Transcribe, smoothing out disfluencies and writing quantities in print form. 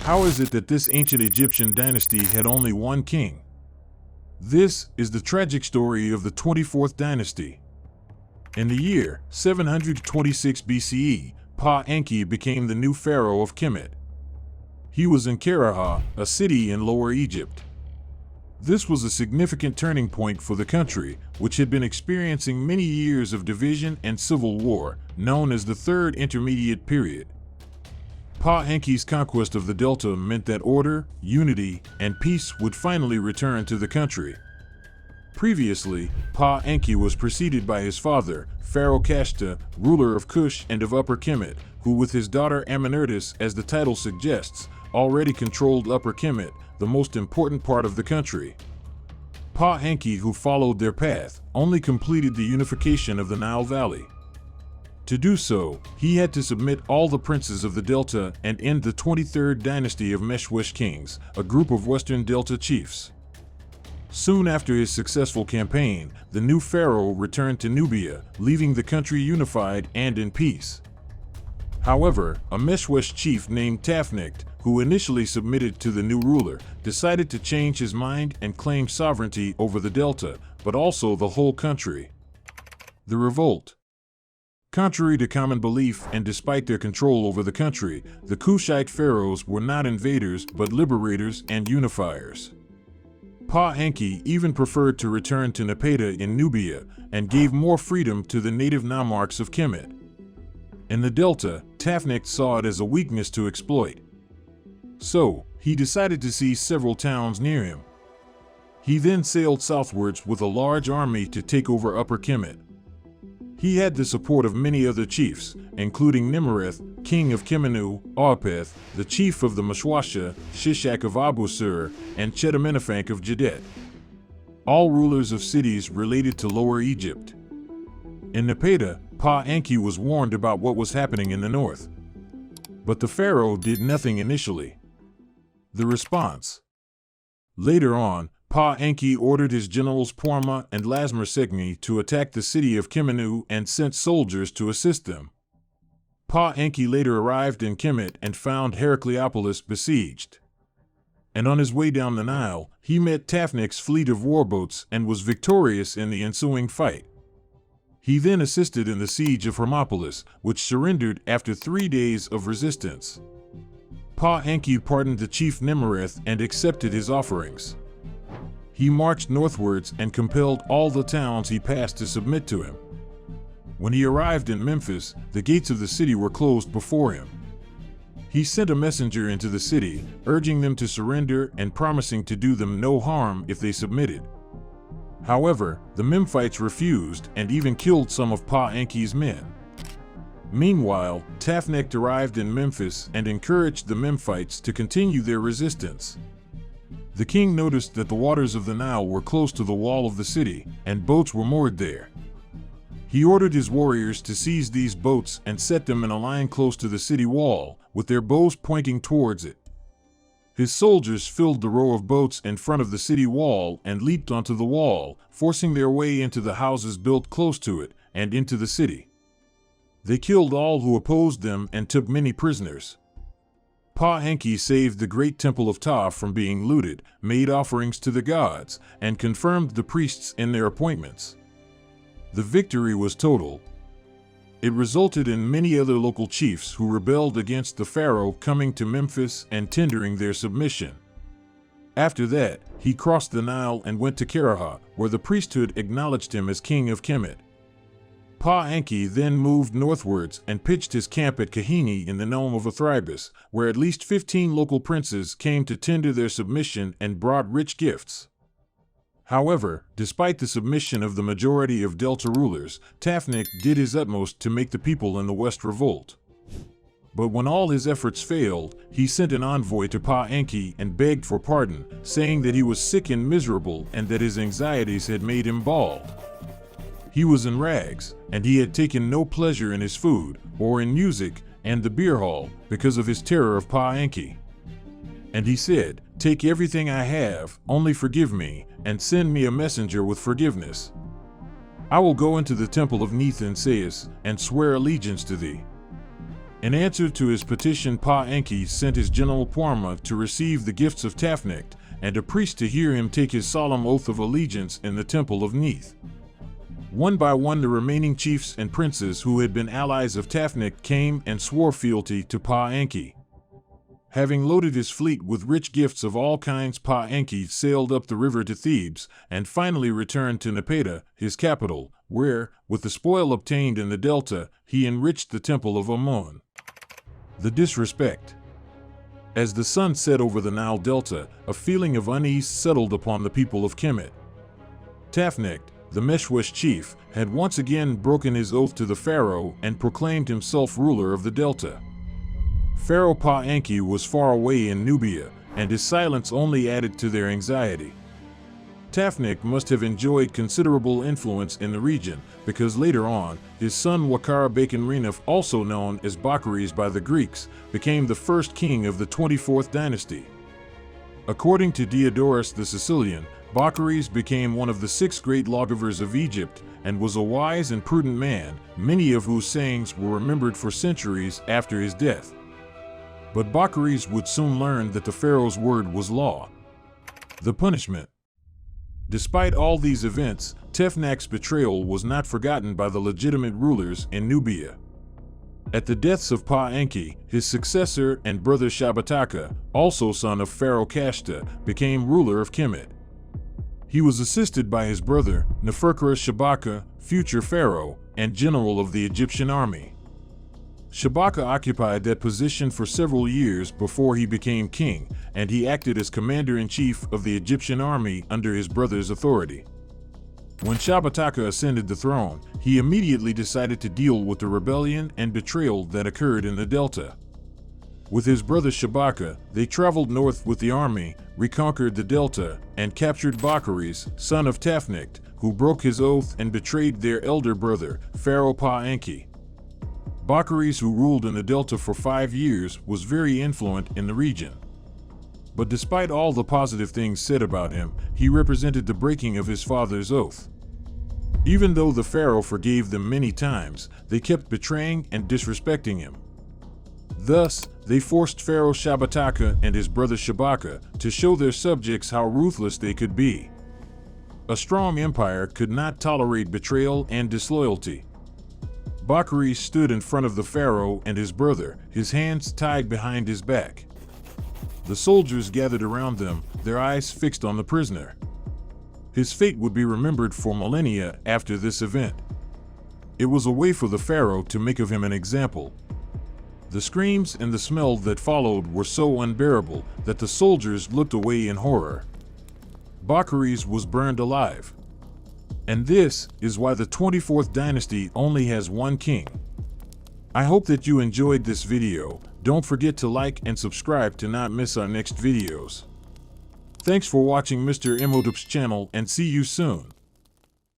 How is it that this ancient Egyptian dynasty had only one king? This is the tragic story of the 24th dynasty. In the year 726 BCE, Pa-Enki became the new pharaoh of Kemet. He was in Karaha, a city in Lower Egypt. This was a significant turning point for the country, which had been experiencing many years of division and civil war, known as the Third Intermediate Period. Pa-Enki's conquest of the Delta meant that order, unity, and peace would finally return to the country. Previously, Pa-Enki was preceded by his father, Pharaoh Kashta, ruler of Kush and of Upper Kemet, who with his daughter Amenertis, as the title suggests, already controlled Upper Kemet, the most important part of the country. Pa-Enki, who followed their path, only completed the unification of the Nile Valley. To do so, he had to submit all the princes of the Delta and end the 23rd dynasty of Meshwesh kings, a group of Western Delta chiefs. Soon after his successful campaign, the new pharaoh returned to Nubia, leaving the country unified and in peace. However, a Meshwesh chief named Tafnikht, who initially submitted to the new ruler, decided to change his mind and claim sovereignty over the Delta, but also the whole country. The revolt. Contrary to common belief and despite their control over the country, the Kushite pharaohs were not invaders but liberators and unifiers. Pa-Enki even preferred to return to Napata in Nubia and gave more freedom to the native nomarchs of Kemet. In the Delta, Tafnikht saw it as a weakness to exploit. So, he decided to seize several towns near him. He then sailed southwards with a large army to take over Upper Kemet. He had the support of many other chiefs, including Nimereth, king of Kemenu, Arpeth, the chief of the Mashwasha, Shishak of Abusur, and Chedamenephank of Jadet, all rulers of cities related to Lower Egypt. In Napata, Pa-Enki was warned about what was happening in the north. But the pharaoh did nothing initially. The response. Later on, Pa-Enki ordered his generals Porma and Lasmer-Segni to attack the city of Kemenu and sent soldiers to assist them. Pa-Enki later arrived in Kemet and found Heracleopolis besieged. And on his way down the Nile, he met Tafnikt's fleet of warboats and was victorious in the ensuing fight. He then assisted in the siege of Hermopolis, which surrendered after 3 days of resistance. Pa-Enki pardoned the chief Nimereth and accepted his offerings. He marched northwards and compelled all the towns he passed to submit to him. When he arrived in Memphis, the gates of the city were closed before him. He sent a messenger into the city, urging them to surrender and promising to do them no harm if they submitted. However, the Memphites refused and even killed some of Pa-Enki's men. Meanwhile, Tafnikht arrived in Memphis and encouraged the Memphites to continue their resistance. The king noticed that the waters of the Nile were close to the wall of the city, and boats were moored there. He ordered his warriors to seize these boats and set them in a line close to the city wall, with their bows pointing towards it. His soldiers filled the row of boats in front of the city wall and leaped onto the wall, forcing their way into the houses built close to it and into the city. They killed all who opposed them and took many prisoners. Pa-Enki saved the great temple of Ptah from being looted, made offerings to the gods, and confirmed the priests in their appointments. The victory was total. It resulted in many other local chiefs who rebelled against the pharaoh coming to Memphis and tendering their submission. After that, he crossed the Nile and went to Karaha, where the priesthood acknowledged him as king of Kemet. Pa-Enki then moved northwards and pitched his camp at Kahini in the nome of Athribis, where at least 15 local princes came to tender their submission and brought rich gifts. However, despite the submission of the majority of Delta rulers, Tafnikht did his utmost to make the people in the west revolt. But when all his efforts failed, he sent an envoy to Pa-Enki and begged for pardon, saying that he was sick and miserable and that his anxieties had made him bald. He was in rags, and he had taken no pleasure in his food, or in music, and the beer hall, because of his terror of Pa-Enki. And he said, "Take everything I have, only forgive me, and send me a messenger with forgiveness. I will go into the temple of Neith and Sais, and swear allegiance to thee." In answer to his petition, Pa-Enki sent his general Parma to receive the gifts of Tafnakt and a priest to hear him take his solemn oath of allegiance in the temple of Neith. One by one, the remaining chiefs and princes who had been allies of Tafnakt came and swore fealty to Pa-Enki. Having loaded his fleet with rich gifts of all kinds, Pa-Enki sailed up the river to Thebes and finally returned to Napata, his capital, where, with the spoil obtained in the delta, he enriched the temple of Amun. The disrespect. As the sun set over the Nile Delta, a feeling of unease settled upon the people of Kemet. Tafnakt, the Meshwesh chief, had once again broken his oath to the pharaoh and proclaimed himself ruler of the delta. Pharaoh Pa-Enki was far away in Nubia, and his silence only added to their anxiety. Tafnakt must have enjoyed considerable influence in the region, because later on, his son Wakara Baconrenuf, also known as Bocchoris by the Greeks, became the first king of the 24th dynasty. According to Diodorus the Sicilian, Bocchoris became one of the 6 great lawgivers of Egypt and was a wise and prudent man, many of whose sayings were remembered for centuries after his death. But Bocchoris would soon learn that the pharaoh's word was law. The punishment. Despite all these events, Tefnakt's betrayal was not forgotten by the legitimate rulers in Nubia. At the deaths of Pa-Enki, his successor and brother Shabbataka, also son of Pharaoh Kashta, became ruler of Kemet. He was assisted by his brother, Neferkara-Shabaka, future pharaoh, and general of the Egyptian army. Shabaka occupied that position for several years before he became king, and he acted as commander-in-chief of the Egyptian army under his brother's authority. When Shabbataka ascended the throne, he immediately decided to deal with the rebellion and betrayal that occurred in the delta. With his brother Shabaka, they traveled north with the army, reconquered the delta, and captured Bocchoris, son of Tafnakt, who broke his oath and betrayed their elder brother, Pharaoh Pa-Enki. Bocchoris, who ruled in the delta for 5 years, was very influential in the region. But despite all the positive things said about him, he represented the breaking of his father's oath. Even though the pharaoh forgave them many times, they kept betraying and disrespecting him. Thus, they forced Pharaoh Shabbataka and his brother Shabaka to show their subjects how ruthless they could be. A strong empire could not tolerate betrayal and disloyalty. Bocchoris stood in front of the pharaoh and his brother, his hands tied behind his back. The soldiers gathered around them, their eyes fixed on the prisoner. His fate would be remembered for millennia after this event. It was a way for the pharaoh to make of him an example. The screams and the smell that followed were so unbearable that the soldiers looked away in horror. Bocchoris was burned alive. And this is why the 24th dynasty only has one king. I hope that you enjoyed this video. Don't forget to like and subscribe to not miss our next videos. Thanks for watching Mr. Imhotep's channel, and see you soon.